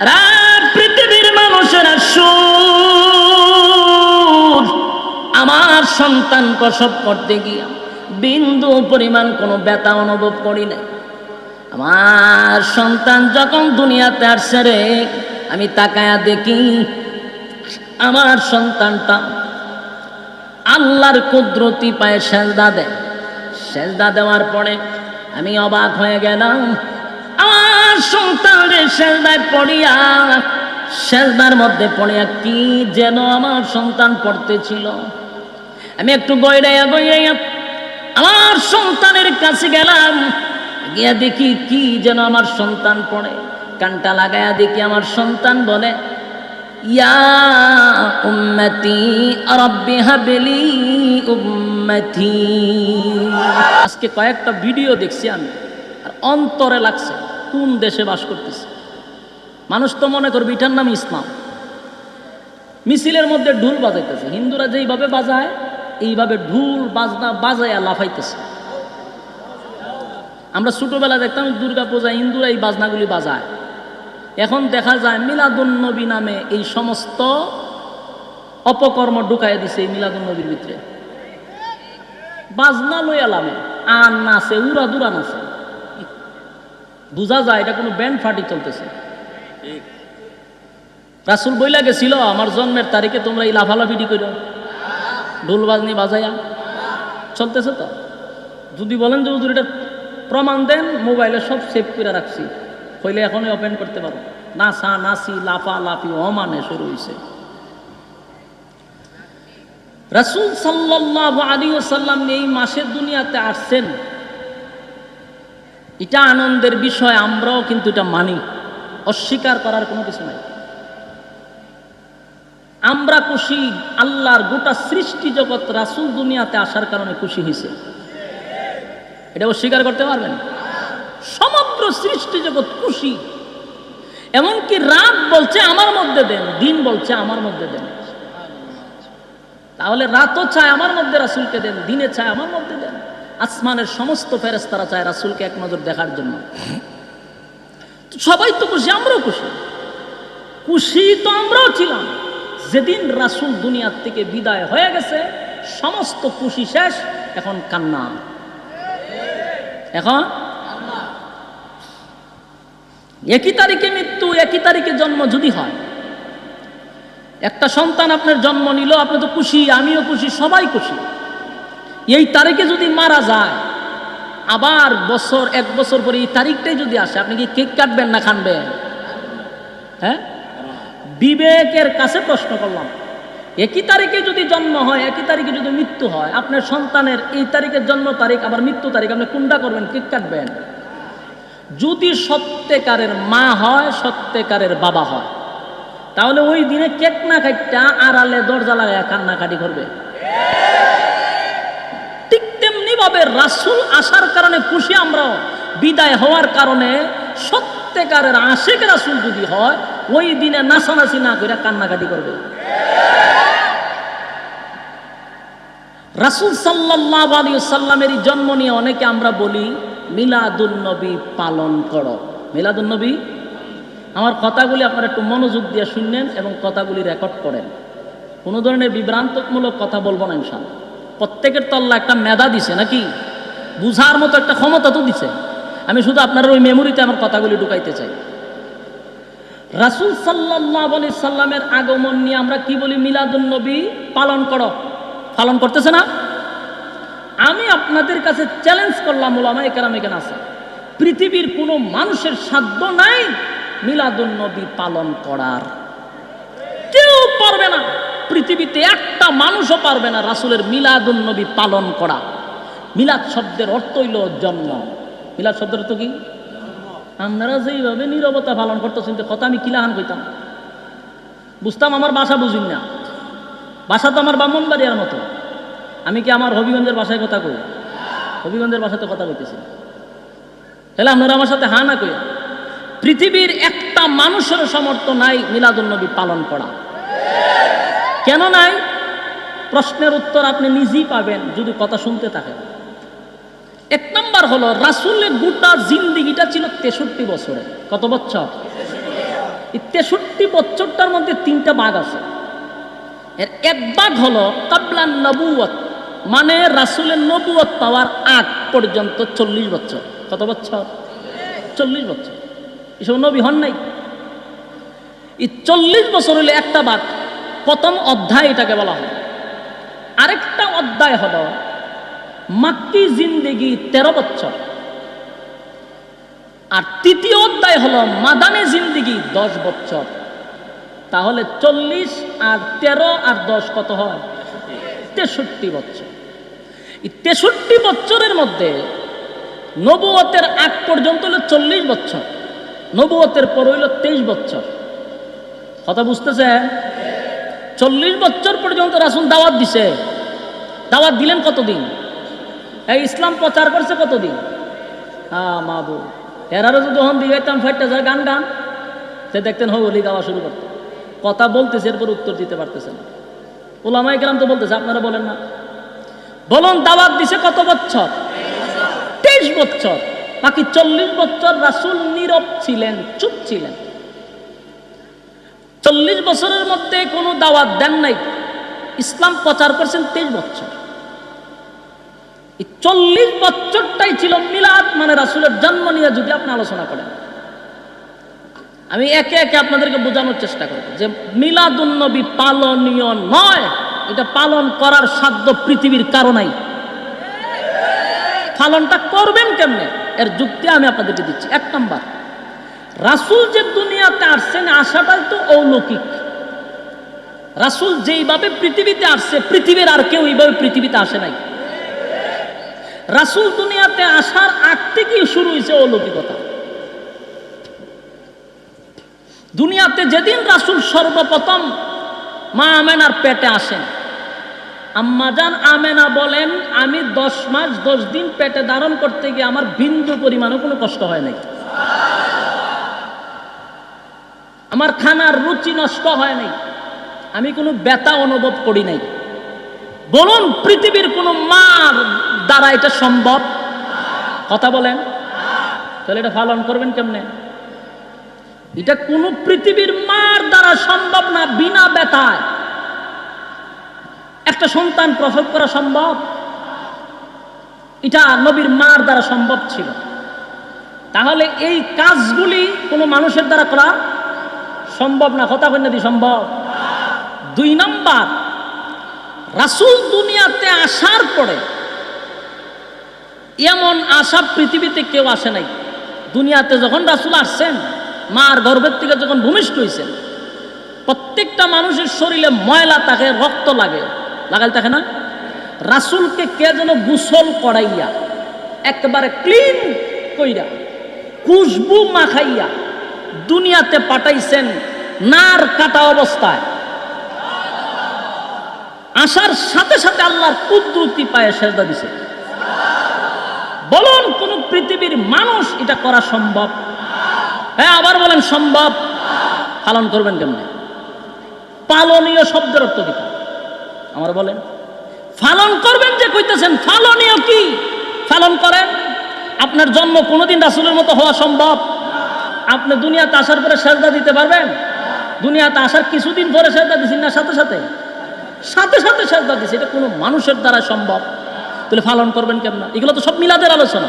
রাত পৃথিবীর মানুষেরা শুন, আমার সন্তান প্রসব করতে গিয়া বিন্দু পরিমাণ কোনো ব্যথা অনুভব করি না। আমার সন্তান যখন দুনিয়াতে আসছে রে, আমি তাকায়া দেখি আমার সন্তানটা আল্লাহর কুদরতি পায়ে সেজদা দেয়। সেজদা দেওয়ার পরে আমি অবাক হয়ে গেলাম। আমার সন্তানের সেজদায় পড়িয়া, সেজদার মধ্যে পড়িয়া কি যেন আমার সন্তান পড়তেছিল। আমি একটু গইরাইয়া আমার সন্তানের কাছে গেলাম, গিয়া দেখি কি যেন আমার সন্তান পড়ে। কানটা লাগায়া দেখি আমার সন্তান বলে, ইয়া উম্মতি রাব্বি হাবলি উম্মতি। আজকে কয়েকটা ভিডিও দেখছি আমি, আর অন্তরে লাগছে কোন দেশে বাস করতেছে। মানুষ তো মনে করবে এটার নাম ইসলাম। মিছিলের মধ্যে ঢোল বাজাইতেছে, হিন্দুরা যেইভাবে বাজায় এইভাবে ঢোল বাজনা বাজাইয়া লাফাইতেছে। আমরা ছোটবেলা দেখতাম দুর্গা পূজা হিন্দুরা এই বাজনাগুলি বাজায়। এখন দেখা যায় মিলাদুন্নবী নামে এই সমস্ত অপকর্ম ঢুকাইয়া দিছে এই মিলাদুন্নবীর ভিতরে। বাজনা লইয়া লামে আর নাচে, উড়া দুরা নাচে, বুঝা যায় এটা কোনো ব্যান্ড পার্টি চলতেছে। রাসূল বইলা গেছিল আমার জন্মের তারিখে তোমরা এই লাফালাফিটি করো, ঢোল বাজনি বাজাইয়া চলতেছে। তো যদি বলেন যে হুজুর এটা প্রমাণ দেন, মোবাইলে সব সেভ করে রাখছি, হইলে এখনই ওপেন করতে পারো। নাচা নাচি লাফা লাফি অমানে শুরু হয়েছে। রাসূল সাল্লাল্লাহু আলাইহি ওয়াসাল্লাম এই মাসে দুনিয়াতে আসছেন, এটা আনন্দের বিষয়। আমরাও কিন্তু এটা মানি, অস্বীকার করার কোনো কিছু নাই। আমরা খুশি, আল্লাহর গোটা সৃষ্টি জগৎ রাসূল দুনিয়াতে আসার কারণে খুশি হয়েছে, এটা অস্বীকার করতে পারবেন? সমগ্র সৃষ্টি জগৎ খুশি। এমনকি রাত বলছে আমার মধ্যে দেন, দিন বলছে আমার মধ্যে দেন। তাহলে রাতও চায় আমার মধ্যে রাসূলকে দেন, দিনে চায় আমার মধ্যে দেন। আসমানের সমস্ত ফেরেশতারা চায় রাসূলকে এক নজর দেখার জন্য। সবাই তো খুশি, আমরাও খুশি। খুশি তো আমরাও ছিলাম যেদিন রাসূল দুনিয়ার থেকে বিদায় হয়ে গেছে। সমস্ত খুশি শেষ, এখন কান্না। এখন একই তারিখে মৃত্যু, একই তারিখে জন্ম যদি হয়, একটা সন্তান আপনার জন্ম নিল, আপনি তো খুশি, আমিও খুশি, সবাই খুশি। এই তারিখে যদি মারা যায়, আবার বছর এক বছর পরে এই তারিখটাই যদি আসে, আপনি কি কেক কাটবেন না খানবেন? হ্যাঁ, বিবেকের কাছে প্রশ্ন করলাম। একই তারিখে যদি জন্ম হয়, একই তারিখে যদি মৃত্যু হয়, আপনার সন্তানের এই তারিখের জন্ম তারিখ আবার মৃত্যু তারিখ, আপনি কোনটা করবেন? কেক কাটবেন? যদি সত্যিকারের মা হয়, সত্যিকারের বাবা হয়, তাহলে ওই দিনে কেক না খাইটা আড়ালে দরজা লাগায় কান্নাকাটি করবে। ঠিক তেমনি ভাবে রাসূল আসার কারণে খুশি আমরাও, বিদায় হওয়ার কারণে সত্যিকারের আশিক রাসূল যদি হয়, ওই দিনে নাচানাচি না করে কান্নাকাটি করবে। রাসূল সাল্লাল্লাহু আলাইহি ওয়াসাল্লামের জন্ম নিয়ে অনেকে আমরা বলি মিলাদুন নবী পালন করো। মিলাদুন নবী, আমার কথাগুলি আপনারা একটু মনোযোগ দিয়ে শুনলেন এবং কথাগুলি রেকর্ড করেন। কোনো ধরনের বিভ্রান্তমূলক কথা বলবো না ইনশাআল্লাহ। প্রত্যেকের তো আল্লাহ একটা মেধা দিছে, নাকি বুঝার মতো একটা ক্ষমতা তো দিছে। আমি শুধু আপনার ওই মেমোরিতে আমার কথাগুলি ঢুকাইতে চাই। রাসূল সাল্লাল্লাহু আলাইহি সাল্লামের আগমন নিয়ে আমরা কি বলি? মিলাদুন নবী পালন করো। পালন করতেছে না? আমি আপনাদের কাছে চ্যালেঞ্জ করলাম, উলামায়ে কেরাম এখানে আছে, পৃথিবীর কোনো মানুষের সাধ্য নাই মিলাদুন নবী পালন করার। কেউ পারবে না, পৃথিবীতে একটা মানুষও পারবে না রাসূলের মিলাদুন নবী পালন করা। মিলাদ শব্দের অর্থ হইল জন্ম। মিলাদ শব্দের অর্থ কি? আপনারা যেইভাবে নীরবতা পালন করতেছেন, কথা আমি কিলাহান কইতাম, বুঝতাম আমার ভাষা বুঝিন না। ভাষা তো আমার ব্রাহ্মণবাড়িয়ার মতো। আমি কি আমার হবিগঞ্জের ভাষায় কথা কই? হবিগঞ্জের ভাষাতে কথা কইতেছি। তাহলে আপনারা আমার সাথে হা না কই। পৃথিবীর একটা মানুষের সামর্থ্য নাই মিলাদুন নবী পালন করা। কেন নাই? প্রশ্নের উত্তর আপনি নিজেই পাবেন যদি কথা শুনতে থাকেন। এক নাম্বার হলো রাসূলের গোটা জিন্দেগিটা ছিল 63 বছরে। কত বছর? এই 63 বছরটার মধ্যে 3টা ভাগ আছে। এর এক ভাগ হলো কাবলান নবুয়ত, মানে রাসূলের নবুয়ত পাওয়ার আগ পর্যন্ত 40 বছর। কত বছর? 40 বছর। এসব নবী হন নাই। এই 40 বছর হলে একটা ভাগ, প্রথম অধ্যায় এটাকে বলা হয়। আরেকটা অধ্যায় হলো মাক্কি জিন্দেগি 13 বছর, আর তৃতীয় অধ্যায় হলো মাদানী জিন্দেগি 10 বছর। তাহলে 40 আর 13 আর 10 কত হয়? 63 বছর। এই 63 বছরের মধ্যে নবুয়তের আগ পর্যন্ত হলো 40 বছর, নবুয়তের পর হইল 23 বছর। কথা বুঝতেছে? 40 বছর পর্যন্ত রাসূল দাওয়াত দিছে। দাওয়াত দিলেন কতদিন? এই ইসলাম প্রচার করছে কতদিন? হ্যাঁ মাবু এরারও যখন দিগাইতাম ফাইটটা যায় গান গান, সে দেখতেন হলি গাওয়া শুরু করতে। কথা বলতেছে, এরপর উত্তর দিতে পারতেছে না। ওলামায়ে কেরাম তো বলতেছে, আপনারা বলেন না। বলুন দাওয়াত দিছে কত বছর? 23 বছর। বাকি 40 বছর রাসূল নীরব ছিলেন, চুপ ছিলেন। 40 বছরের মধ্যে কোনো দাওয়াত দেন নাই, ইসলাম প্রচার করছেন 23 বছর। এই 40 বছরটাই ছিল মিলাদ, মানে রাসূলের জন্ম নিয়ে যদি আপনি আলোচনা করেন। আমি একে একে আপনাদেরকে বোঝানোর চেষ্টা করব যে মিলাদুন নবী পালনীয় নয়, এটা পালন করার সাধ্য পৃথিবীর কারো নাই। পালনটা করবেন কেমনে, এর যুক্তি আমি আপনাদেরকে দিচ্ছি। 1 নাম্বার, রাসূল যে দুনিয়াতে আসছেন আসাটাই তো অলৌকিক। রাসূল যেইভাবে পৃথিবীতে আসছে, পৃথিবীর আর কেউ এইভাবে পৃথিবীতে আসে নাই। রাসূল দুনিয়াতে আসার আগ থেকেই শুরু হয়েছে অলৌকিকতা। দুনিয়াতে যেদিন রাসূল সর্বপ্রথম মা আমেনার পেটে আসেন, আম্মাজান আমেনা বলেন, আমি 10 মাস 10 দিন পেটে ধারণ করতে গিয়ে আমার বিন্দু পরিমাণও কোনো কষ্ট হয় নাই। আমার খানার রুচি নষ্ট হয় নাই, আমি কোনো ব্যথা অনুভব করি নাই। বলুন পৃথিবীর কোনো মার দ্বারা এটা সম্ভব? কথা বলেন। তাহলে এটা পালন করবেন কেমনে? এটা কোন পৃথিবীর মার দ্বারা সম্ভব না। বিনা ব্যথায় একটা সন্তান প্রসব করা সম্ভব? এটা নবীর মার দ্বারা সম্ভব ছিল। তাহলে এই কাজগুলি কোনো মানুষের দ্বারা করা সম্ভব না। কথা বলেন না সম্ভব? 2 নাম্বার, রাসূল দুনিয়াতে আসার পরে এমন আশা পৃথিবীতে কেউ আসে নাই। দুনিয়াতে যখন রাসূল আসছেন, মার গর্ভের থেকে যখন ভূমিষ্ঠ হয়েছেন, প্রত্যেকটা মানুষের শরীরে ময়লা থাকে, রক্ত লাগে, লাগাল থাকে না? রাসূলকে কে যেন গোসল করাইয়া একেবারে ক্লিন কইরা খুশবু মাখাইয়া দুনিয়াতে পাঠাইছেন নার কাটা অবস্থায়। আসার সাথে সাথে আল্লাহর কুদরতি পায়ে সেজদা দিছে। বলুন কোন পৃথিবীর মানুষ এটা করা সম্ভব? হ্যাঁ, আবার বলেন সম্ভব। পালন করবেন কেমনে? পালনীয় শব্দের অর্থ কি? আমার বলেন। পালন করবেন যে কইতেছেন, পালনীয় কি? পালন করেন। আপনার জন্ম কোনোদিন রাসূলের মতো হওয়া সম্ভব? আপনি দুনিয়াতে আসার পরে সেজদা দিতে পারবেন? দুনিয়াতে আসার কিছুদিন পরে সেজদা দিছেন না? সাথে সাথে সেজদা দিছে। এটা কোনো মানুষের দ্বারা সম্ভব? তাহলে পালন করবেন কেমন? এগুলো তো সব মিলাদের আলোচনা।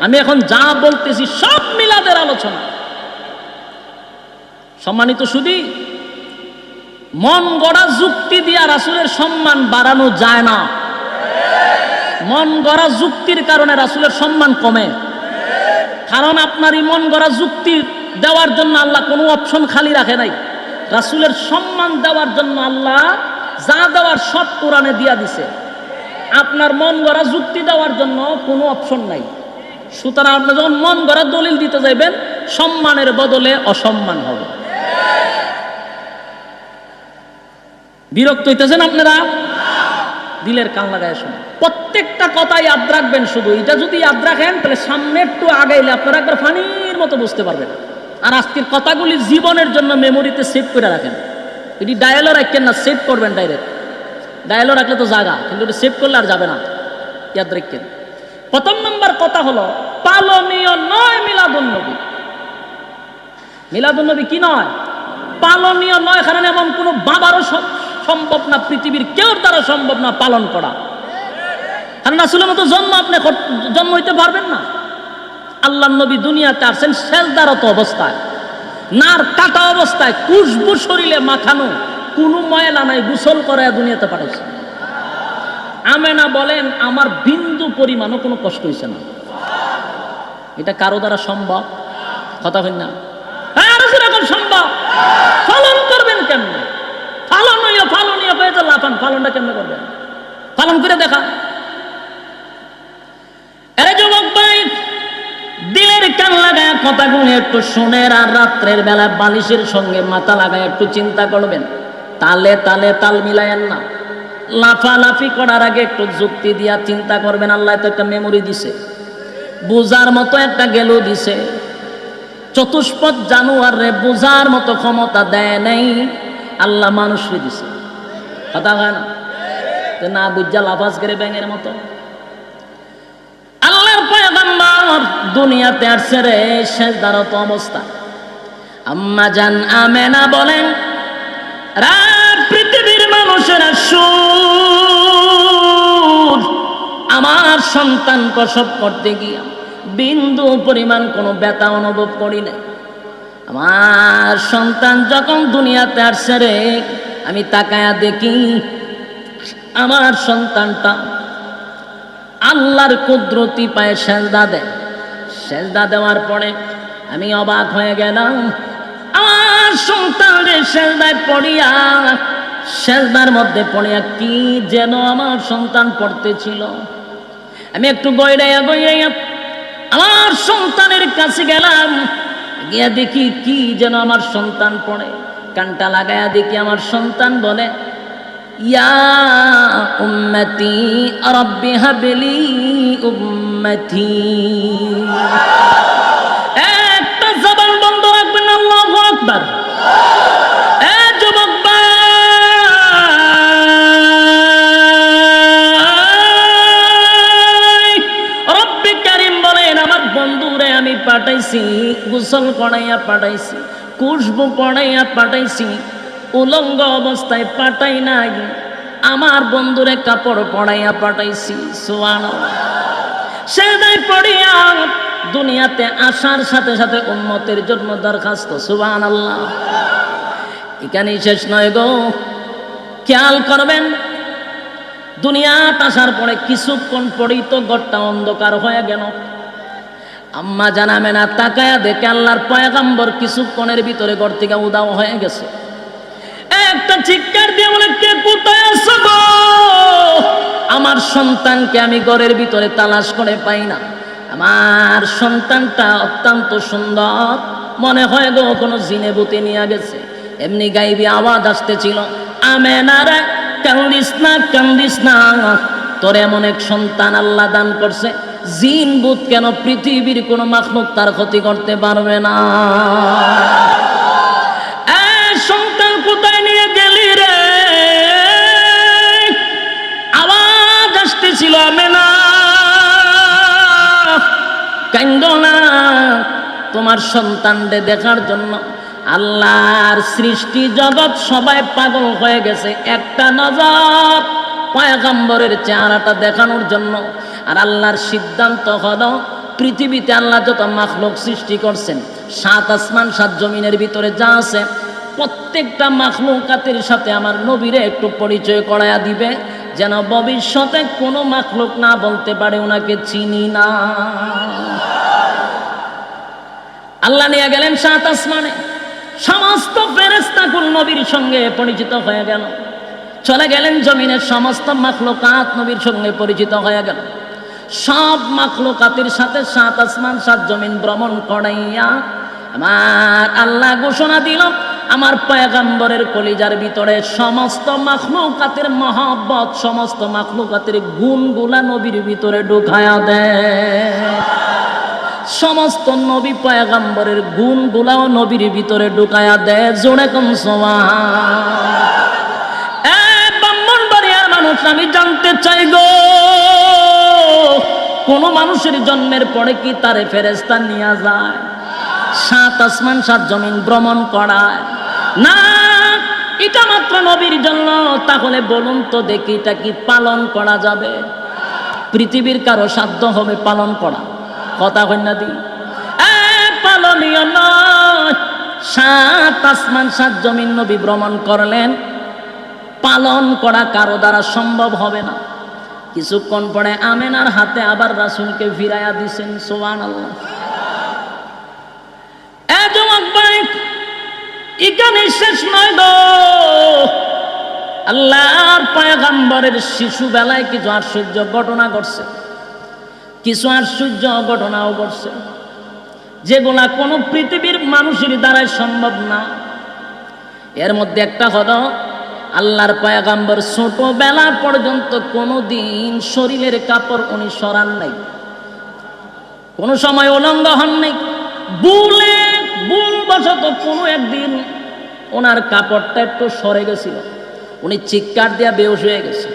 আমি এখন যা বলতেছি সব মিলাদের আলোচনা। সম্মানিত শুধু মন গড়া যুক্তি দিয়া রাসূলের সম্মান বাড়ানো যায় না। মন গড়া যুক্তির কারণে রাসূলের সম্মান কমে। কারণ আপনার এই মন গড়া যুক্তি দেওয়ার জন্য আল্লাহ কোনো অপশন খালি রাখে নাই। রাসূলের সম্মান দেওয়ার জন্য আল্লাহ যা দেওয়ার সব কোরআনে দিয়া দিছে। আপনার মন গড়া যুক্তি দেওয়ার জন্য কোনো অপশন নাই। সুতরাং আপনি যখন মন গড়া দলিল দিতে যাইবেন, সম্মানের বদলে অসম্মান হবে। বিরক্ত হইতেছেন আপনারা? দিলের কান লাগায় শুনুন। প্রত্যেকটা কথা ইয়াদ রাখবেন। শুধু এটা যদি ইয়াদ রাখেন, তাহলে সামনে একটু আগাইলে আপনারা একবার পানির মতো বুঝতে পারবেন। আর আজকের কথাগুলি জীবনের জন্য মেমোরিতে সেভ করে রাখেন। এটি ডায়ালও রাখেন না, সেভ করবেন ডাইরেক্ট। ডায়ালও রাখলে তো জায়গা, কিন্তু এটা সেভ করলে আর যাবে না। ইয়াদ রাখেন। প্রথম নম্বর কথা হলো, পালনীয় নয় মিলাদুন নবী। মিলাদুন নবী কি নয়? পালনীয় নয়, কারণ এমন কোনো বাবারও সম্ভব না, পৃথিবীর কেউ দ্বারা সম্ভব না পালন করা। কারণ রাসূলের মতো জন্ম হইতে পারবেন না। আল্লাহর নবী দুনিয়াতে আসছেন সেজদারত অবস্থায়, নার কাটা অবস্থায়, খুশবু শরীরে মাখানো, কোনো ময়লা নাই, গোসল করে দুনিয়াতে পাঠাইছে। আমেনা বলেন আমার বিন্দু পরিমাণও কোনো কষ্ট হয়েছে না। এটা কারো দ্বারা সম্ভব? কথা হয় না? এখন সম্ভব। পালন করবেন কেমনে? ফালনীয় হয়ে তো লাফান, পালনটা কেমনে করবেন? পালন করে দেখা। আরে যুবক ভাই, দিলের কান লাগায় কথাগুলো একটু শুনেন, আর রাত্রের বেলা বালিশের সঙ্গে মাথা লাগায় একটু চিন্তা করবেন। তালে তালে তাল মিলায়েন না। লাফালাফি করার আগে একটু যুক্তি দিয়া চিন্তা করবেন। আল্লাহ তো একটা মেমোরি দিছে, বুঝার মতো একটা গেলু দিছে। চতুষ্পদ জানোয়ার রে বুঝার মতো ক্ষমতা দেয় নাই, আল্লাহ মানুষকে দিছে। কথা হয় না? না বুঝা লাফাজ করে ব্যাঙের মতো। আল্লাহর পয়গম্বর দুনিয়াতে আসছে রে সেজদারত অবস্থা। আম্মা জান আমেনা বলেন, পৃথিবীর মানুষেরা শুন, আমার সন্তান প্রসব করতে গিয়া বিন্দু পরিমাণ কোনো ব্যথা অনুভব করি নাই। আমার সন্তান যখন দুনিয়াতে আসছে রে, আমি তাকায়া দেখি আমার সন্তানটা আল্লাহর কুদরতি পায়ে সেজদা দেয়। সেজদা দেওয়ার পরে আমি অবাক হয়ে গেলাম। আমার সন্তানের সেজদায় পড়িয়া, সেজদার মধ্যে পড়িয়া কি যেন আমার সন্তান পড়তেছিল। আমি একটু গইড়াইয়া আমার সন্তানের কাছে গেলাম, গিয়া দেখি কি যেন আমার সন্তান পড়ে। কানটা লাগায়া দেখি আমার সন্তান বলে, ইয়া উম্মতি রব্বি হাবলি উম্মতি। একটা জবান বন্ধ রাখবেন, আল্লাহু আকবার। যুবক রব্বি কারীম বলেন, আমার বন্ধুরে আমি পাঠাইছি, গোসল করাইয়া পাঠাইছি, খুশবু পড়াইয়া পাঠাইছি, উলঙ্গ অবস্থায় পাঠাই নাই, আমার বন্ধুরে কাপড় পড়াইয়া পাঠাইছি। সুবহানাল্লাহ। সেজদায় পড়িয়া দুনিয়াতে আসার সাথে সাথে উম্মতের জন্য দরখাস্ত। সুবহানাল্লাহ। এখানেই শেষ নয় গো, খেয়াল করবেন। দুনিয়াতে আসার পরে কিছুক্ষণ পরেই তো ঘরটা অন্ধকার হয়ে গেল। আম্মা জানাবে না, তাকায়া দেখে আল্লাহর পয়গম্বর কিছুক্ষণের ভিতরে ঘর থেকে উধাও হয়ে গেছে। একটা চিৎকার দিয়ে বলে, কে কোথায় আছো গো? আমার সন্তানকে আমি ঘরের ভিতরে তালাশ করে পাই না। আমার সন্তানটা অত্যন্ত সুন্দর, মনে হয় গো কোনো জিনে ভূতে নিয়ে গেছে। এমনি গাইবি আওয়াজ আসতেছিল, আমেনা রে কান্দিস না, কান্দিস না, তোর এমন এক সন্তান আল্লাহ দান করছে, জিন ভূত কেন পৃথিবীর কোনো মাখলুক তার ক্ষতি করতে পারবে না। সন্তান কোথায় নিয়ে গেলি রে? আওয়াজ আসতেছিল, আমেনা কান্দো না, তোমার সন্তানকে দেখার জন্য আল্লাহর সৃষ্টি জগৎ সবাই পাগল হয়ে গেছে একটা নজর পয়গম্বরের চেহারাটা দেখানোর জন্য। আর আল্লাহর সিদ্ধান্ত হলো, পৃথিবীতে আল্লাহ যত মাখলুক সৃষ্টি করছেন, 7 আসমান 7 জমিনের ভিতরে যা আছে, প্রত্যেকটা মাখলুকাতের সাথে আমার নবীরে একটু পরিচয় করায়া দিবে, যেন ভবিষ্যতে কোনো মাখলুক না বলতে পারে ওনাকে চিনি না। আল্লাহ নিয়ে গেলেন 7 আসমানে, সমস্ত ফেরেশতাকুল নবীর সঙ্গে পরিচিত হয়ে গেল। চলে গেলেন জমিনের সমস্ত মাখলুকাত নবীর সঙ্গে পরিচিত হয়ে গেল। সব মাখলুকাতের সাথে 7 আসমান 7 জমিন ভ্রমণ করাইয়া আমার আল্লাহ ঘোষণা দিল, আমার পয়গম্বরের কলিজার ভিতরে সমস্ত মাখলুকাতের মহব্বত, সমস্ত মাখলুকাতের গুণগুলা নবীর ভিতরে ঢুকায়া দেয়। সমস্ত নবী পয়গম্বরের গুণগুলাও নবীর ভিতরে ঢুকায়া দেয়। জোরে কম সুবহান। ব্রাহ্মণবাড়িয়ার মানুষ, আমি জানতে চাই গো, কোন মানুষের জন্মের পরে কি তারে ফেরেশতা নিয়ে যায়? 7 আসমান 7 জমিন ভ্রমণ করায়। না, এটা মাত্র নবীর জন্য। তাহলে বলুন তো দেখি, এটা কি পালন করা যাবে? পৃথিবীর কারো সাধ্য হবে পালন করা? কথা কই না দি? পালনীয় নয়। 7 আসমান 7 জমিন নবী ভ্রমণ করলেন, পালন করা কারো দ্বারা সম্ভব হবে না। কিছুক্ষণ পরে আমেনার হাতে আবার রাসূলকে ফিরাইয়া দিছেন। সুবহানাল্লাহ। যুবক ভাই, এখানে শেষ নয় গো। আল্লাহর পয়গম্বরের শিশু বেলায় কিছু আশ্চর্য ঘটনা ঘটছে, কিছু আশ্চর্য ঘটনাও ঘটছে, যেগুলা কোনো পৃথিবীর মানুষের দ্বারাই সম্ভব না। এর মধ্যে একটা হলো, আল্লাহর পয়গম্বর ছোটবেলা পর্যন্ত কোনোদিন শরীরের কাপড় উনি সরান নাই, কোনো সময় উলঙ্গ হন নাই। ভুলবশত কোনো একদিন ওনার কাপড়টা একটু সরে গেছিল, উনি চিৎকার দিয়া বেহুশ হয়ে গেছে।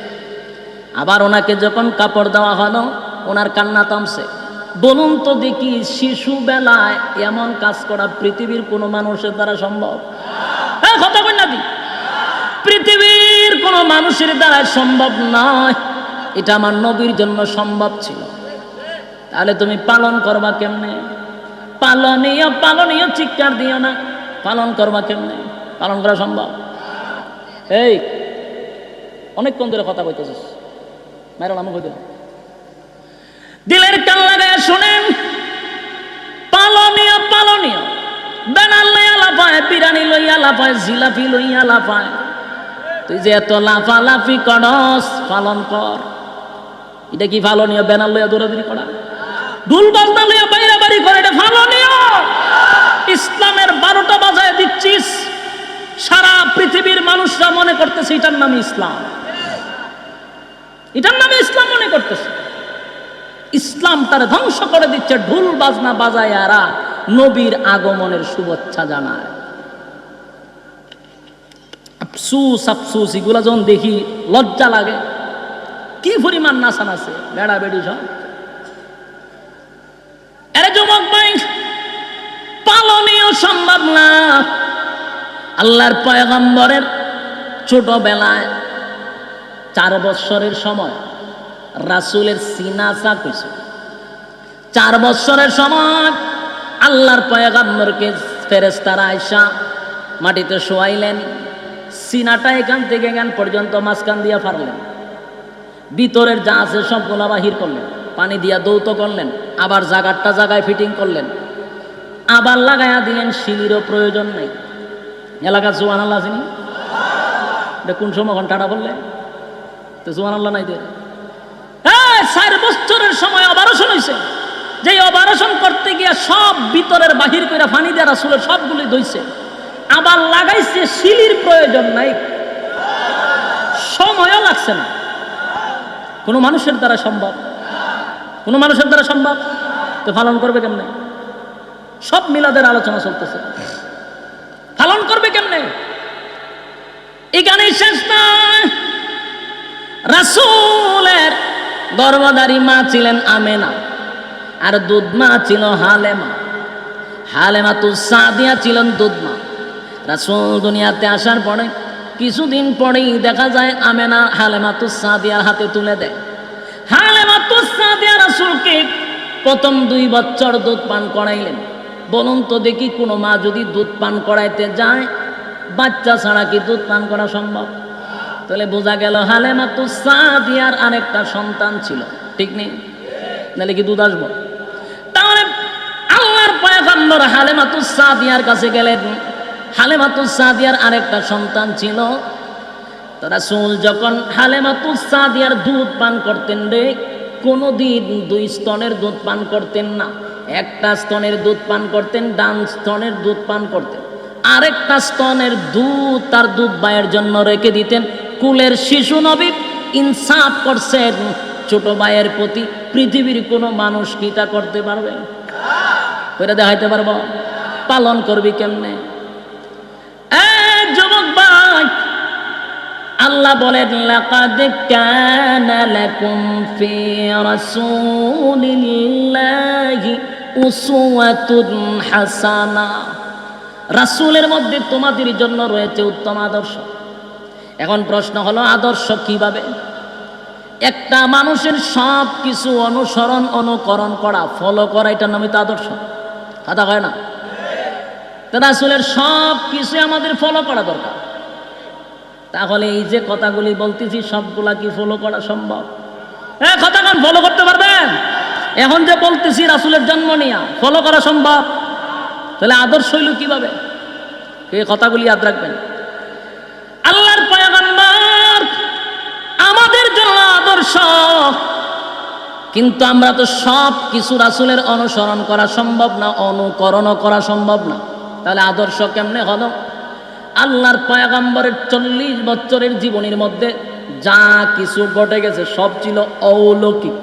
আবার ওনাকে যখন কাপড় দেওয়া হলো, ওনার কান্না থামছে। বলুন তো দেখি, শিশু বেলায় এমন কাজ করা পৃথিবীর কোনো মানুষের দ্বারা সম্ভব? হ্যাঁ, কথা বল না দি? পৃথিবীর কোনো মানুষের দ্বারা সম্ভব নয়। এটা আমার নবীর জন্য সম্ভব ছিল। তাহলে তুমি পালন করবা কেমনে? পালনীয় পালনীয় চিৎকার দিও না, পালন করবা কেমনে? পালন করা সম্ভব? এই অনেকক্ষণ ধরে কথা কইতেছিস, মাইরো নাম কইতে দিলের কান লাগায় শুনেন। পালনীয় পালনীয়, বেনার লইয়া লাফায়, বিরানি লইয়া লাফায়, জিলাপি লইয়া লাফায়। তুই যে এত লাফালাফি করস, পালন কর। এটা কি পালনীয়? বেনার লইয়া দৌড়াদৌড়ি করা, ঢুল বাজনা লইয়া বাইরা বাড়ি করে, এটা পালনীয়? ইসলামের 12টা বাজায় দিচ্ছিস, সারা পৃথিবীর মানুষরা মনে করতেছে এটার নামে ইসলাম, এটার নামে ইসলাম মনে করতেছে। ইসলাম তার ধ্বংস করে দিচ্ছে। ঢুল বাজনা বাজায় আরা নবীর আগমনের শুভেচ্ছা জানায়। আফসুস আফসুস, এগুলা যখন দেখি লজ্জা লাগে। কি পরিমাণ নাচান আছে, বেড়া বেড়ি সব। আরে যুবক ভাই, পালনীয় সম্ভব না। আল্লাহর পয়গম্বরের ছোটবেলায় 4 বছরের সময় রাসূলের সিনা চাক হয়েছে। 4 বছরের সময় আল্লাহর পয়গম্বরকে ফেরেশতারা আয়েশা মাটিতে শোয়াইলেন। সিনাটা এখান থেকে এখান পর্যন্ত মাঝখান দিয়া ফাড়লেন, ভিতরের যা আছে সবগুলো বাহির করলেন, পানি দিয়া দৌত করলেন, আবার জায়গাটা জায়গায় ফিটিং করলেন, আবার লাগাইয়া দিলেন। শিলিরও প্রয়োজন নেই। এলাকা সুবহানাল্লাহ চিনি? এটা কোন সময় ঘন্টাটা বললে তো সুবহানাল্লাহ নাই দে। 4 বছরের সময় অপারেশন হয়েছে। যে অপারেশন করতে গিয়া সব ভিতরের বাহির করে পানি দিয়ে রাসূলের সবগুলি ধুইছে, আবার লাগাইছে। শিলির প্রয়োজন নাই, সময়ও লাগছে না। কোনো মানুষের দ্বারা সম্ভব? কোনো মানুষের দ্বারা সম্ভব? তো পালন করবে কেমনে? সব মিলাদের আলোচনা চলতেছে, পালন করবে কেমনে? এখানেই শেষ নয়। রাসূলের গর্ভধারী মা ছিলেন আমেনা, আর দুধ মা ছিল হালেমা। হালেমাতুস সাদিয়া ছিলেন দুধ মা। রাসূল দুনিয়াতে আসার পরে কিছুদিন পরেই দেখা যায় আমেনা হালেমাতুস সাদিয়ার হাতে তুলে দেয়। হালেমাতুস সাদিয়া রাসূলকে প্রথম 2 বছর দুধ পান করাইলেন। বলুন তো দেখি, কোনো মা যদি দুধ পান করাইতে যায়, বাচ্চা ছাড়া কি দুধ পান করা সম্ভব? তাহলে বোঝা গেল হালেমাতুস সাদিয়ার আরেকটা সন্তান ছিল, ঠিক নেই? নাহলে কি দুধ আসবো? তাহলে আল্লাহর পয়গম্বর হালেমাতুস সাদিয়ার কাছে গেলেন। হালেমাতুস সাদিয়ার আরেকটা সন্তান ছিল। তো রাসূল যখন হালেমাতুস সাদিয়ার দুধ পান করতেন রে, কোনোদিন 2 স্তনের দুধ পান করতেন না। একটা স্তনের দুধ পান করতেন, ডান স্তনের দুধ পান করতেন। আরেকটা স্তনের দুধ তার দুধ ভাইয়ের জন্য রেখে দিতেন। কুলের শিশু নবী ইনসাফ করছেন ছোট ভাইয়ের প্রতি। পৃথিবীর কোনো মানুষ কি তা করতে পারবে? ওইটা দেখাইতে পারবো? পালন করবি কেমনে? যুবক ভাই, আল্লাহ বলেন, লাকাদ কানা লাকুম ফি রাসূলিল্লাহি উসওয়াতুন হাসানাহ। রাসূলের মধ্যে তোমাদের জন্য রয়েছে উত্তম আদর্শ। এখন প্রশ্ন হলো আদর্শ কিভাবে? একটা মানুষের সব কিছু অনুসরণ অনুকরণ করা, ফলো করা, এটার নামই তো আদর্শ। কথা হয় না? রাসূলের সব কিছু আমাদের ফলো করা দরকার। তাহলে এই যে কথাগুলি বলতেছি সবগুলা কি ফলো করা সম্ভব? হ্যাঁ, কথাক্ষণ ফলো করতে পারবেন? এখন যে বলতেছি রাসূলের জন্ম নিয়ে ফলো করা সম্ভব? তাহলে আদর্শ হইল কিভাবে? এই কথাগুলি ইয়াদ রাখবেন। আল্লাহর পয়গম্বর আমাদের জন্য আদর্শ, কিন্তু আমরা তো সব কিছু রাসূলের অনুসরণ করা সম্ভব না, অনুকরণ করা সম্ভব না। তাহলে আদর্শ কেমনে হলো? আল্লাহর পয়গম্বরের 40 বছরের জীবনের মধ্যে যা কিছু ঘটে গেছে সব ছিল অলৌকিক।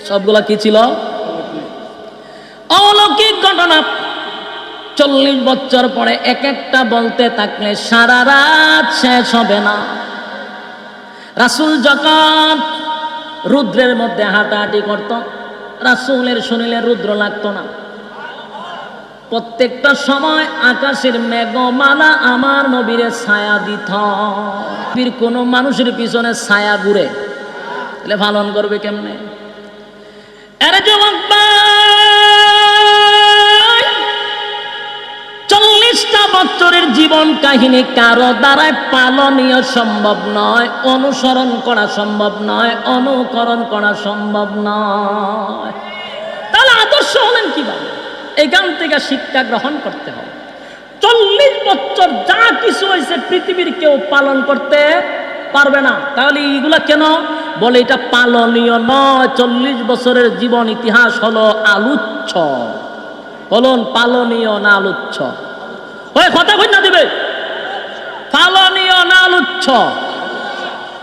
সবগুলা কি ছিল? অলৌকিক ঘটনা। 40 বছর পরে এক একটা বলতে থাকলে সারা রাত শেষ হবে না। রাসূল যখন রুদ্রের মধ্যে হাঁটাহাঁটি করত, রাসূলের শরীরে রুদ্র লাগতো না। প্রত্যেকটা সময় আকাশের মেঘমালা আমার নবীরে ছায়া দিত। পৃথিবীর কোন মানুষের পিছনে ছায়া ঘুরে, তাহলে পালন করবে কেমনে? আরে যুবক ভাই, 40টা বছরের জীবন কাহিনী কারো দ্বারাই পালনীয় সম্ভব নয়, অনুসরণ করা সম্ভব নয়, অনুকরণ করা সম্ভব নয়। তাহলে আদর্শ হলেন কিভাবে? এখান থেকে শিক্ষা গ্রহণ করতে হবে। 40 বছর যা কিছু হয়েছে পৃথিবীর কেউ পালন করতে পারবে না। তাহলে এইগুলা কেন বলে? এটা পালনীয় নয়। 40 বছরের জীবন ইতিহাস হলো আলোচ্য। বলুন, পালনীয় না আলোচ্য? ওই কথা কই না দিবে, পালনীয় না আলোচ্য?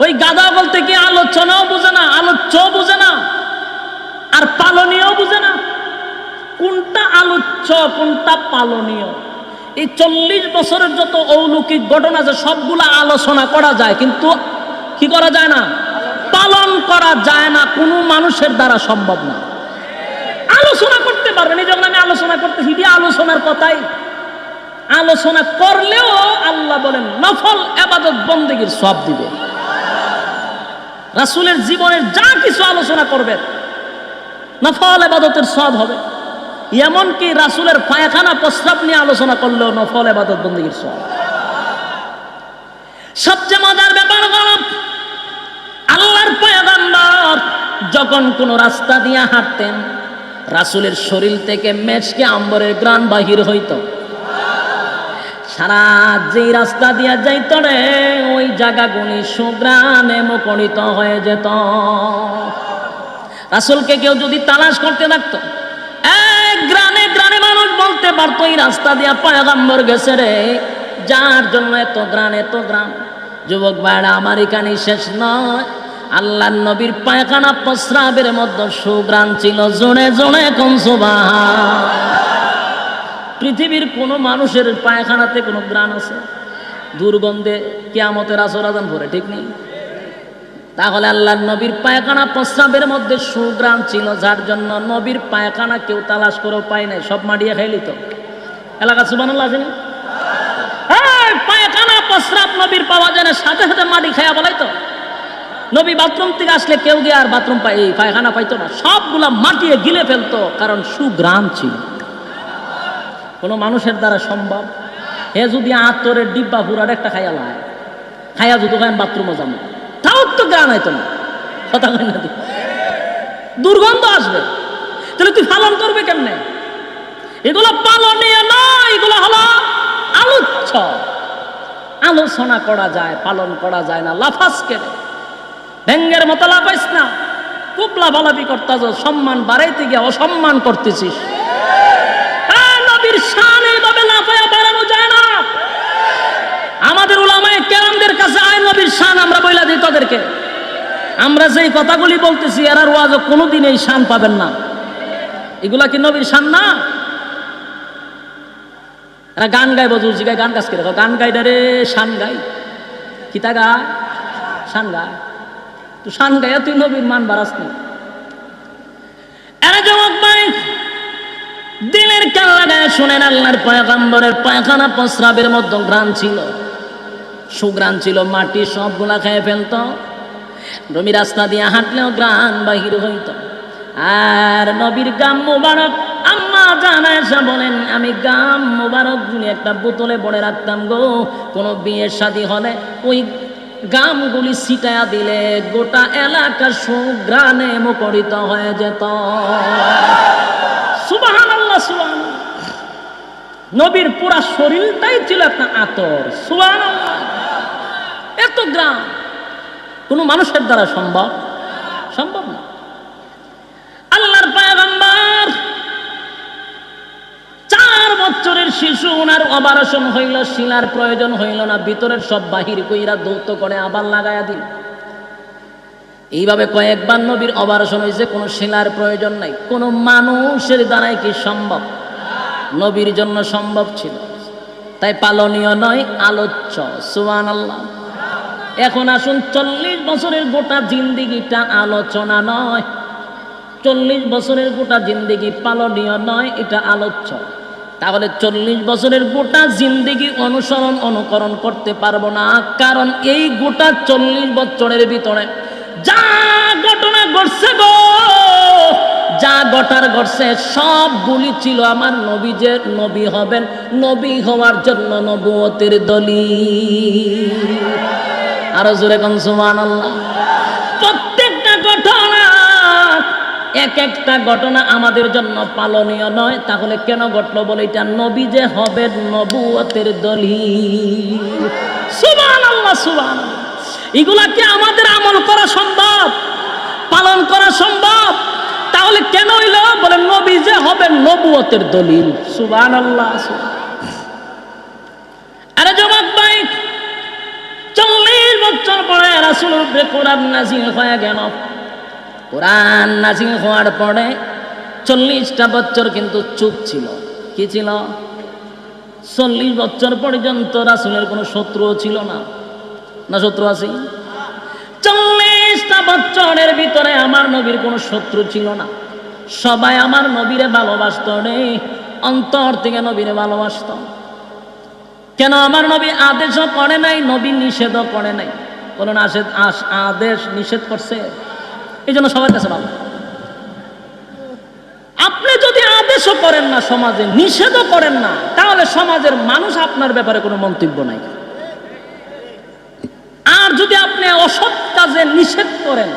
ওই গাদা বলতে কি আলোচনাও বুঝে না, আলোচ্য বুঝে না, আর পালনীয় বুঝে না। কোনটা আলোচ্য কোনটা পালনীয়? এই 40 বছরের যত অলৌকিক ঘটনা আছে সবগুলা আলোচনা করা যায়, কিন্তু কি করা যায় না? পালন করা যায় না। কোনো মানুষের দ্বারা সম্ভব না। আলোচনা করতে পারবেন, এই জন্য আমি আলোচনা করতেছি। আলোচনার কথাই আলোচনা করলেও আল্লাহ বলেন নফল ইবাদত বন্দেগীর সওয়াব দিবে। রাসূলের জীবনের যা কিছু আলোচনা করবেন নফল ইবাদতের সওয়াব হবে। এমনকি রাসূলের পায়খানা প্রস্রাব নিয়ে আলোচনা করলেও নফল ইবাদত বন্দেগীর সওয়াব। সবচেয়ে মজার ব্যাপার হলো আল্লাহর পয়গম্বর যখন কোন রাস্তা দিয়ে হাঁটতেন, রাসূলের শরীর থেকে মেশকে আম্বরের ঘ্রাণ বাহির হইত। সারা যেই রাস্তা দিয়া যাইত রে, ওই জায়গাগুলি সুঘ্রাণে মুখরিত হয়ে যেত। রাসূলকে কেউ যদি তালাশ করতে থাকতো, এক গ্রামে গ্রামে মানুষ বলতে পারতো এই রাস্তা দিয়া পয়গম্বর গেছে রে, যার জন্য এত গ্রাম এত গ্রাম। যুবক ভাইরা, আমার এখানে শেষ নয়। আল্লাহর নবীর পায়খানা প্রস্রাবের মধ্যে সুঘ্রাণ ছিল। জোরে জোরে কোন সুবহান। পৃথিবীর কোন মানুষের পায়খানাতে কোনো গ্রাণ আছে? দুর্গন্ধে কিয়ামতের আসর আযান পড়ে, ঠিক নেই? তাহলে আল্লাহর নবীর পায়খানা প্রস্রাবের মধ্যে সুঘ্রাণ ছিল, যার জন্য নবীর পায়খানা কেউ তালাশ করেও পায় নাই, সব মাটিয়ে খাইলি তো এলাকা। সুবহানাল্লাহ আছে না? পায়খানা প্রস্রাব নবীর পাওয়া যায় না, সাথে সাথে মাটি খাইয়া বলাই তো। নবী বাথরুম থেকে আসলে কেউ গিয়ে আর বাথরুম পাই পায়খানা পাইতো না, সবগুলা মাটিয়ে গিলে ফেলতো, কারণ সুঘ্রাণ ছিল। কোন মানুষের দ্বারা সম্ভব? হে যদি আতরের ডিব্বা পুরার একটা খাইয়া লাই, খাইয়া যদি বাথরুমে যাবো, তাও তো গ্রাণ হইতো না। কথা কই না? দুর্গন্ধ আসবে। তাহলে তুই পালন করবে কেমনে? এগুলো পালনীয় নয়, এগুলো হলো আলোচ্য। আলোচনা করা যায়, পালন করা যায় না। লাফাস কেড়ে ভেঙ্গের মতো লাফাইস না। খুব লাফালাফি করতেছ, সম্মান বাড়াইতে গিয়ে অসম্মান করতেছিস। নবীর শান এইভাবে লাফায়া বাড়ানো যায় না। আমাদের উলামায়ে কেরামদের কাছে আয় নবীর শান আমরা বইলা দিই তাদেরকে। আমরা যেই কথাগুলি বলতেছি এরার ওয়াজও কোনোদিন এই শান পাবেন না। এগুলা কি নবীর শান না? এরা গান গায়, বজুর জিগায় গান কাজ করে, গান গাই রে শান গাই, কিতা গায়? শান গায়। তুই শান গাইয়া তুই নবীর মান বাড়াস নি। এরা যুবক ভাই, দিলের কান লাগায় শুনেন, আল্লাহর পয়গম্বরের পায়খানা প্রস্রাবের মধ্যে ঘ্রাণ ছিল, সুঘ্রাণ ছিল, মাটি সবগুলা খেয়ে ফেলত। নবী রাস্তা দিয়ে হাঁটলেও ঘ্রাণ বাহির হইত। আর নবীর গাম মুবারক আম্মা জানা এসে বলেন, আমি গাম মুবারক একটা বোতলে ভরে রাখতাম গো, কোনো বিয়ের শাদী হলে ওই গামগুলি ছিটায়া দিলে গোটা এলাকা সুঘ্রাণে মুখরিত হয়ে যেত। সুবহানাল্লাহ, সুবহানাল্লাহ। নবীর পুরা শরীরটাই ছিল একটা আতর। সুবহানাল্লাহ, এত গ্রাম কোন মানুষের দ্বারা সম্ভব না। আল্লাহর পয়গম্বর 4 বছরের শিশু, ওনার অপারেশন হইল, শিলার প্রয়োজন হইল না, ভিতরের সব বাহির কইরা দৌত করে আবার লাগায়া দিল। এইভাবে কয়েকবার নবীর অপারেশন হয়েছে, কোনো শিলার প্রয়োজন নাই। কোন মানুষের দ্বারাই কি সম্ভব? নবীর জন্য সম্ভব ছিল, তাই পালনীয় নয়, আলোচ্য। সুবহানাল্লাহ। এখন আসুন, 40 বছরের গোটা জিন্দিগিটা আলোচনা নয়, 40 বছরের গোটা জিন্দিগি পালনীয় নয়, এটা আলোচ্য। তাহলে 40 বছরের গোটা জিন্দিগি অনুকরণ করতে পারবো না, কারণ এই গোটা 40 বছরের ভিতরে যা ঘটনা ঘটছে গো, যা ঘটছে সবগুলি ছিল আমার নবী যে নবী হবেন, নবী হওয়ার জন্য নবুয়তের দলিল। আরো জোরে কোন সুবহানাল্লাহ। প্রত্যেকটা ঘটনা, এক একটা ঘটনা আমাদের জন্য পালনীয় নয়। তাহলে কেন ঘটলো? বলে এটা নবী যে হবেন, নবুয়তের দলিল। সুবহানাল্লাহ, সুবহানাল্লাহ। এগুলা কি আমাদের আমল করা সম্ভব, পালন করা সম্ভব? তাহলে কেন হইল? বলে নবী যে হবেন, নবুয়তের দলিল। সুবহানাল্লাহ। আরে যুবক ভাই, 40 বছর পরে রাসূলের উপরে কোরআন নাযিল হয়ে গেল। কোরআন নাযিল হওয়ার পরে 40টা বছর কিন্তু চুপ ছিল। কি ছিল? 40 বছর পর্যন্ত রাসূলের কোনো শত্রু ছিল না। না শত্রু আছে? 40টা বছরের ভিতরে আমার নবীর কোনো শত্রু ছিল না। সবাই আমার নবীরে ভালোবাসত রে, অন্তর থেকে নবীরে ভালোবাসত। কেন? আমার নবী আদেশও করে নাই, নবী নিষেধও করে নাই। বলুন, আদেশ নিষেধ করছে, এই জন্য সবার কাছে ভালো। আপনি যদি আদেশও করেন না, সমাজে নিষেধও করেন না, তাহলে সমাজের মানুষ আপনার ব্যাপারে কোনো মন্তব্য নাই। আর যদি আপনি অসৎ কাজে নিষেধ করেন,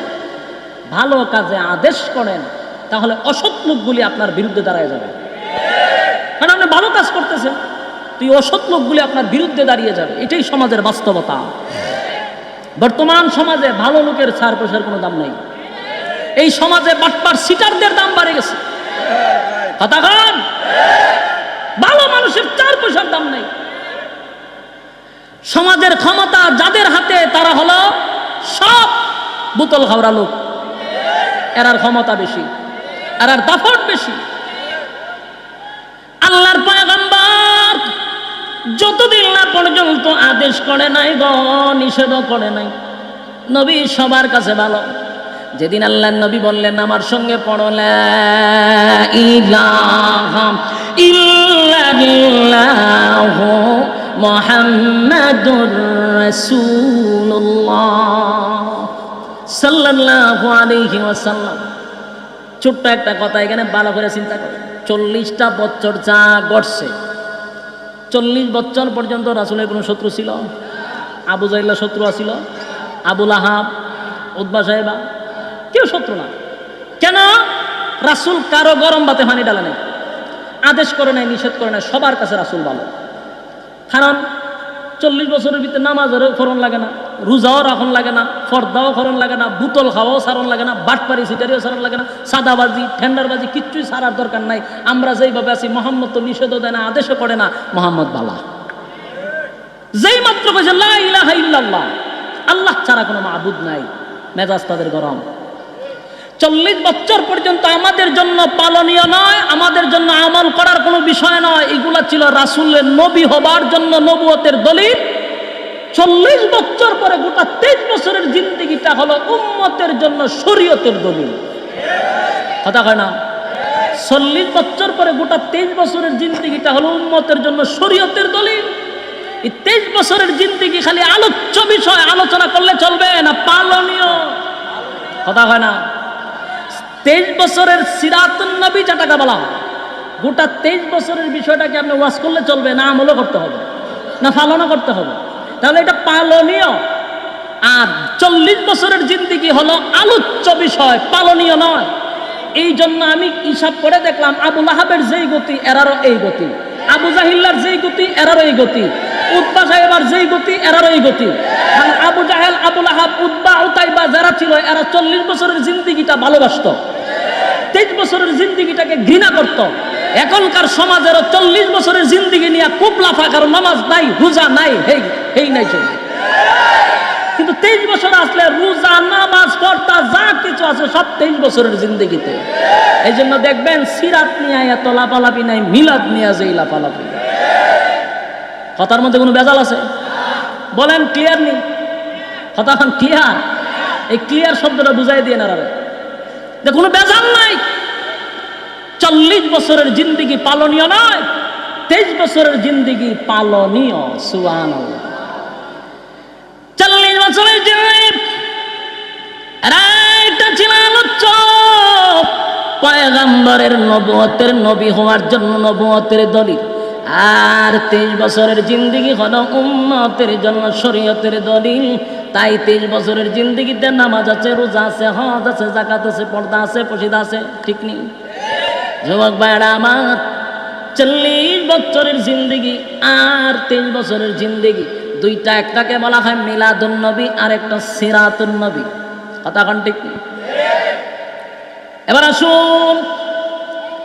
ভালো কাজে আদেশ করেন, তাহলে অসৎ লোকগুলি আপনার বিরুদ্ধে দাঁড়ায় যাবে। কারণ আপনি ভালো কাজ করতেছেন, তুই অসৎ লোকগুলি আপনার বিরুদ্ধে দাঁড়িয়ে যাবে। এটাই সমাজের বাস্তবতা। বর্তমান সমাজে ভালো লোকের ছাড় পয়সার কোনো দাম নেই। এই সমাজে বাটপার সিটারদের দাম বেড়ে গেছে। কথা বলেন, ভালো মানুষের 4 পয়সার দাম নেই। সমাজের ক্ষমতা যাদের হাতে, তারা হলো সব বোতল খাওয়া লোক। এরার ক্ষমতা বেশি, এরার দাফট বেশি। আল্লাহর পয়গম্বর যতদিন না পর্যন্ত আদেশ করে নাই গো, নিষেধও করে নাই, নবী সবার কাছে ভালো। যেদিন আল্লাহর নবী বললেন, আমার সঙ্গে পড়ো, লা ইলাহা ইল্লাল্লাহু মুহাম্মাদুর রাসূলুল্লাহ সাল্লাল্লাহু আলাইহি ওয়াসাল্লাম। ছোট্ট একটা কথা এখানে ভালো করে চিন্তা করেন। 40টা বছর যা ঘটছে, 40 বছর পর্যন্ত রাসূলের কোনো শত্রু ছিল? আবু জাহল শত্রু আছিল? আবু লাহাব, উতবা সাহেবা, কেউ শত্রু না। কেন? রাসূল কারো গরম ভাতে পানি ডালে নাই, আদেশ করে নাই, নিষেধ করে নাই, সবার কাছে রাসূল ভালো। কারণ 40 বছরের ভিতরে নামাজেরও ফরন লাগে না, রোজাও রাখন লাগে না, ফর্দাও ফরন লাগে না, বোতল খাওয়াও সারণ লাগে না, বাটপারি সিটারিও সারণ লাগে না, সাদাবাজি টেন্ডারবাজি কিচ্ছুই সারার দরকার নাই। আমরা যেইভাবে আছি, মোহাম্মদ তো নিষেধও দেয় না, আদেশও করে না, মোহাম্মদ বালা। যেই মাত্র কইছে লা ইলাহা ইল্লাল্লাহ, আল্লাহ ছাড়া কোনো মাবুদ নাই, মেজাজ তাদের গরম। 40 বছর পর্যন্ত আমাদের জন্য পালনীয় নয়, আমাদের জন্য আমল করার কোনো বিষয় নয়। এগুলা ছিল রাসূলের নবী হবার জন্য নবুয়তের দলিল। 40 বছর পরে গোটা 23 বছরের জিন্দেগিটা হলো উম্মতের জন্য শরীয়তের দলিল। কথা কয় না? 40 বছর পরে গোটা 23 বছরের জিন্দেগিটা হলো উম্মতের জন্য শরীয়তের দলিল। এই 23 বছরের জিন্দেগি খালি আলোচ্য বিষয় আলোচনা করলে চলবে না, পালনীয় কথা হয় না। 23 বছরের সিরাতুন নবী যেটাকে বলা হয়, গোটা 23 বছরের বিষয়টাকে আপনি ওয়াজ করলে চলবে না, আমলও করতে হবে না, পালনও করতে হবে, তাহলে এটা পালনীয়। আর 40 বছরের জিন্দেগি হলো আলোচ্য বিষয়, পালনীয় নয়। এই জন্য আমি হিসাব করে দেখলাম, আবু লাহাবের যেই গতি এরারও এই গতি, আবু জাহিল্লার যেই গতি এরারও এই গতি, উতবা সাহেবার যেই গতি এরারও এই গতি। আবু জাহেল, আবু লাহাব, উতবা, উতাইবা যারা ছিল এরা 40 বছরের জিন্দেগিটা ভালোবাসত, 23 বছরের জিন্দেগিটাকে ঘৃণা করত। এখনকার সমাজেরও 40 বছরের জিন্দেগি নিয়ে খুব লাফাকার, নামাজ নাই, রোজা নাই, এই নাই চলবে। কিন্তু 23 বছর আসলে রোজা, নামাজ, পর্দা যা কিছু আছে সব 23 বছরের জিন্দেগিতে। এই জন্য দেখবেন সিরাত নিয়ে এত লাফালাফি নাই, মিলাদ নিয়ে যেই লাফালাফি। কথার মধ্যে কোনো ভেজাল আছে? বলেন ক্লিয়ার নেই? কথা এখন ক্লিয়ার? এই ক্লিয়ার শব্দটা বুঝাই দিয়ে না রে, যে কোনো ভেজাল নাই। 40 বছরের জিন্দেগি পালনীয় নয়, 23 বছরের জিন্দেগি পালনীয়। সুবহানাল্লাহ। 40 বছরের জিন্দেগি এটা ছিল আলোচ্য, পয়গম্বরের নবুয়তের নবী হওয়ার জন্য নবুয়তের দলিল। আর 23 বছরের জিন্দেগি হলো উম্মতের জন্য শরীয়তের দলিল। তাই 23 বছরের জিন্দেগিতে নামাজ আছে, রোজা আছে, হজ আছে, যাকাত আছে, পর্দা আছে, পশিদা আছে, ঠিক নেই? যুবক ভাইরা আমার, 40 বছরের জিন্দেগি আর 23 বছরের জিন্দেগি দুইটা, একটাকে বলা হয় মিলাদুন নবী আর একটা সিরাতুন নবী। কথা কোন ঠিক নেই? এবার আসুন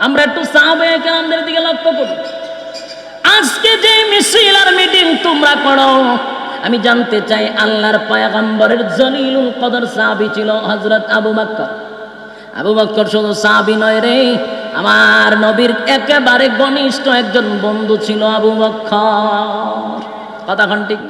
আমরা একটু সাহাবায়ে কেরামদের দিকে লক্ষ্য করি। আজকে যে মিছিল আর মিটিং তোমরা করো, আমি জানতে চাই আল্লাহর পয়গম্বরের জলিলুল কদর সাহাবী ছিল হযরত আবু বকর। আবু বকর শুধু সাহাবী নয় রে, আমার নবীর একেবারে ঘনিষ্ঠ একজন বন্ধু ছিল আবু বকর। কথা কোন ঠিক?